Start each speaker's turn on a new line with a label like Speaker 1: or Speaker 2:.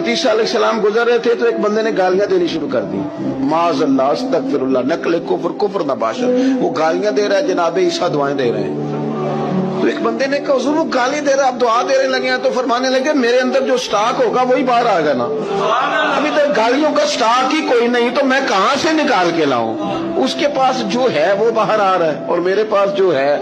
Speaker 1: हज़रत ईसा अलैहिस्सलाम गुजर रहे थे तो एक बंदे ने गालियां देनी शुरू कर दी। माज़अल्लाह, अस्तगफिरुल्लाह, नकल कुफ्र, कुफ्र नबाशर। वो गालियां दे रहा है, जनाब ईसा दुआएं दे रहे हैं। तो एक बंदे ने कहा हुजूर वो गाली दे रहा, आप दुआ देने लगे हैं। तो फरमाने लगे मेरे अंदर जो स्टॉक होगा वही बाहर आ गया ना। अभी तक गालियों का स्टॉक ही कोई नहीं, तो मैं कहां से निकाल के लाऊं? उसके पास जो है वो बाहर आ रहा है और मेरे पास जो है